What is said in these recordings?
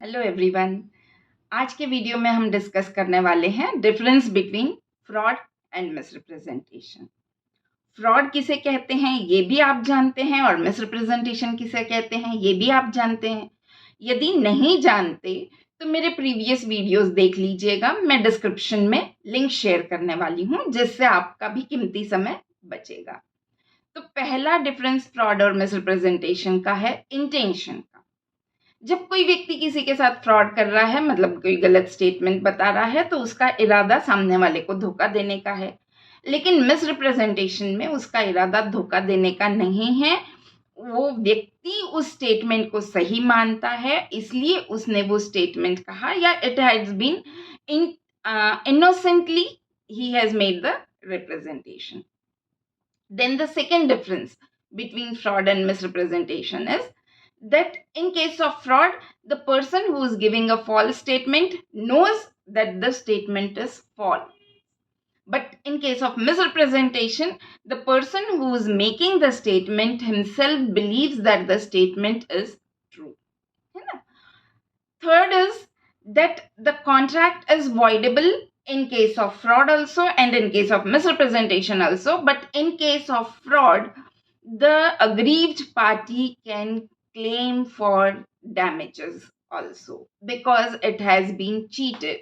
Hello everyone. आज के video में हम डिस्कस करने वाले हैं difference between fraud and misrepresentation. Fraud किसे कहते हैं ये भी आप जानते हैं और मिसरिप्रेजेंटेशन किसे कहते हैं ये भी आप जानते हैं। यदि नहीं जानते तो मेरे प्रीवियस वीडियोस देख लीजिएगा, मैं डिस्क्रिप्शन में लिंक शेयर करने वाली हूँ जिससे आपका भी कीमती समय बचेगा। तो पहला डिफरेंस फ्रॉड और मिसरिप्रेजेंटेशन का है इंटेंशन का। जब कोई व्यक्ति किसी के साथ फ्रॉड कर रहा है, मतलब कोई गलत स्टेटमेंट बता रहा है, तो उसका इरादा सामने वाले को धोखा देने का है। लेकिन मिसरिप्रेजेंटेशन में उसका इरादा धोखा देने का नहीं है। वो व्यक्ति उस स्टेटमेंट को सही मानता है, इसलिए उसने वो स्टेटमेंट कहा, या it has been innocently he has made the representation. Then the second difference between fraud and misrepresentation is that in case of fraud, the person who is giving a false statement knows that the statement is false. But in case of misrepresentation, the person who is making the statement himself believes that the statement is true. Third is that the contract is voidable in case of fraud also and in case of misrepresentation also. But in case of fraud, the aggrieved party can claim for damages also because it has been cheated.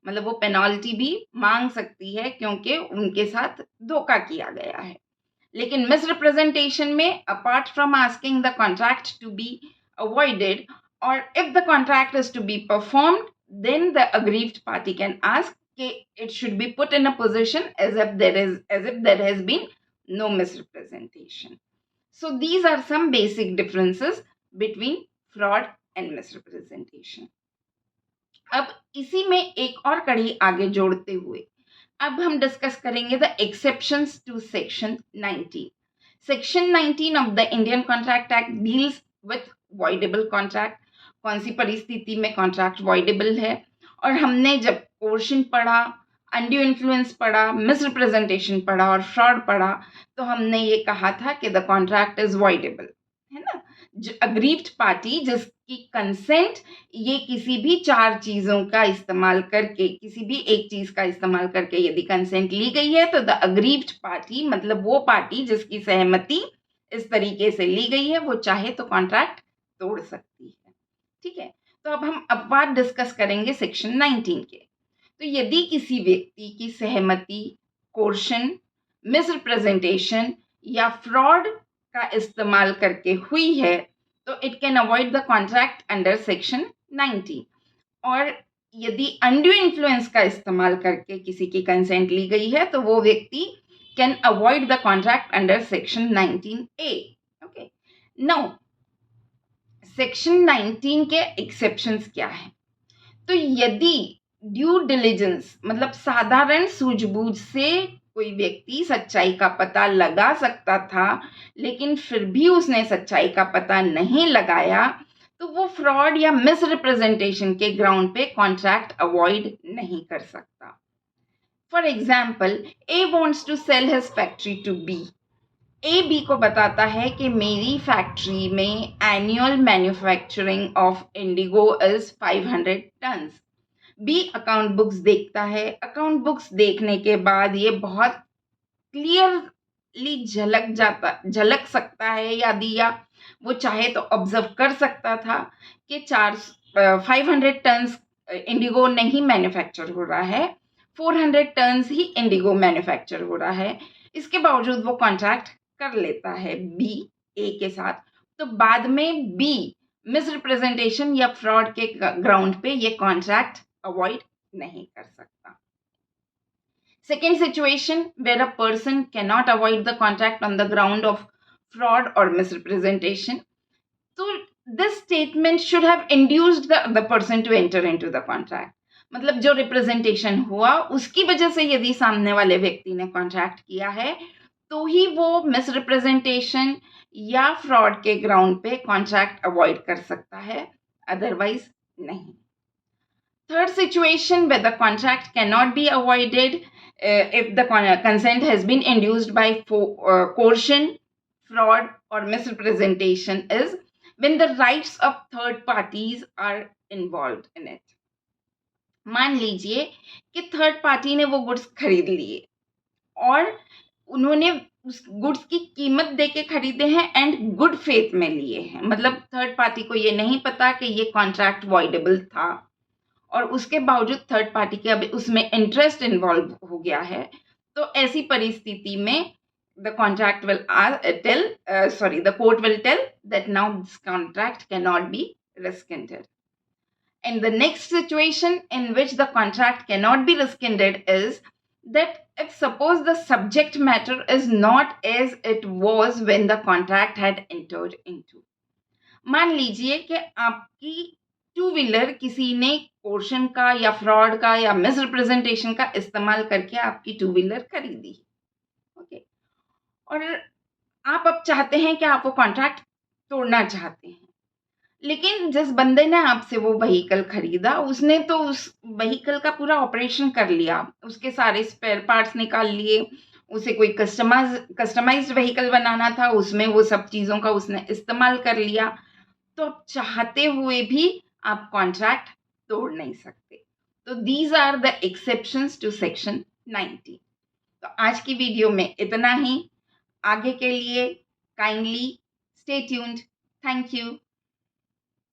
मतलब वो penalty भी मांग सकती है क्योंकि उनके साथ धोखा किया गया है। लेकिन मिसरिप्रेजेंटेशन में apart from asking the contract to be avoided, or if the contract is to be performed, then the aggrieved party can ask it should be put in a position as if there has been no misrepresentation. So these are some basic differences between fraud and misrepresentation. अब इसी में एक और कड़ी आगे जोड़ते हुए अब हम डिस्कस करेंगे the exceptions to section 19. Section 19 of the Indian contract act deals with voidable contract. कौन सी परिस्थिति में कॉन्ट्रैक्ट वॉइडेबल है, और हमने जब कोर्शन पढ़ा, अनड्यू इन्फ्लुएंस पढ़ा, मिसरिप्रेजेंटेशन पढ़ा और फ्रॉड पढ़ा, तो हमने ये कहा था कि द कॉन्ट्रैक्ट इज वॉइडेबल, है ना. अग्रीव्ड पार्टी जिसकी कंसेंट ये किसी भी चार चीजों का इस्तेमाल करके, किसी भी एक चीज का इस्तेमाल करके यदि कंसेंट ली गई है, तो द अग्रीव्ड पार्टी मतलब वो पार्टी जिसकी सहमति इस तरीके से ली गई है, वो चाहे तो कॉन्ट्रैक्ट तोड़ सकती है. ठीक है, तो अब हम अपवाद डिस्कस करेंगे सेक्शन 19 के. तो यदि किसी व्यक्ति की सहमति कोर्शन, मिसरिप्रेजेंटेशन या फ्रॉड का इस्तेमाल करके हुई है, तो it can avoid the contract under section 19. और यदि अनड्यू इन्फ्लुएंस का इस्तेमाल करके किसी की कंसेंट ली गई है, तो वो व्यक्ति can avoid the contract under section 19A. Okay, now section 19 के एक्सेप्शंस क्या है. तो यदि ड्यू डिलिजेंस मतलब साधारण सूझबूझ से कोई व्यक्ति सच्चाई का पता लगा सकता था, लेकिन फिर भी उसने सच्चाई का पता नहीं लगाया, तो वो फ्रॉड या मिसरिप्रेजेंटेशन के ग्राउंड पे कॉन्ट्रैक्ट अवॉइड नहीं कर सकता. For example, A wants to sell his factory to B. A B को बताता है कि मेरी फैक्ट्री में annual manufacturing of indigo is 500 tons. B account books देखता है. अकाउंट बुक्स देखने के बाद ये बहुत क्लियरली झलक सकता है, या वो चाहे तो ऑब्जर्व कर सकता था कि 500 टन्स इंडिगो नहीं मैन्युफैक्चर हो रहा है, 400 टन्स ही इंडिगो मैन्युफैक्चर हो रहा है. इसके बावजूद वो कॉन्ट्रैक्ट कर लेता है बी ए के साथ. तो बाद में बी मिसरिप्रेजेंटेशन या फ्रॉड के ग्राउंड पे ये कॉन्ट्रैक्ट अवॉइड नहीं कर सकता. Second situation where a person cannot avoid the contract on the ground of fraud or misrepresentation. So this statement should have induced the other person to enter into the contract. मतलब जो representation हुआ उसकी वजह से यदि सामने वाले व्यक्ति ने कॉन्ट्रैक्ट किया है, तो ही वो मिसरिप्रेजेंटेशन या फ्रॉड के ग्राउंड पे कॉन्ट्रैक्ट अवॉइड कर सकता है, अदरवाइज नहीं. Third situation where the contract cannot be avoided if the consent has been induced by coercion, fraud or misrepresentation is when the rights of third parties are involved in it. मान लीजिए कि third party ने वो goods खरीद लिए और उन्होंने उस गुड्स की कीमत दे के खरीदे हैं एंड गुड फेथ में लिए हैं, मतलब थर्ड पार्टी को ये नहीं पता कि ये कॉन्ट्रैक्ट वॉइडेबल था और उसके बावजूद थर्ड पार्टी के अभी उसमें इंटरेस्ट इन्वॉल्व हो गया है, तो ऐसी परिस्थिति में the contract will the court will tell that now this contract cannot be rescinded. And the next situation in which the contract cannot be rescinded is that if suppose the subject matter is not as it was when the contract had entered into. मान लीजिए कि आपकी two wheeler किसी ने portion का या fraud का या मिसरिप्रेजेंटेशन का इस्तेमाल करके आपकी टू व्हीलर खरीदी, ओके, और आप अब चाहते हैं कि आप वो कॉन्ट्रैक्ट तोड़ना चाहते हैं, लेकिन जिस बंदे ने आपसे वो व्हीकल खरीदा उसने तो उस व्हीकल का पूरा ऑपरेशन कर लिया, उसके सारे स्पेयर पार्ट्स निकाल लिए, उसे कोई कस्टमाइज्ड व्हीकल बनाना था, उसमें वो सब चीज़ों का उसने इस्तेमाल कर लिया, तो अब चाहते हुए भी आप कॉन्ट्रैक्ट तोड़ नहीं सकते। तो these are the exceptions to section 90। तो आज की वीडियो में इतना ही। आगे के लिए kindly stay tuned. Thank you.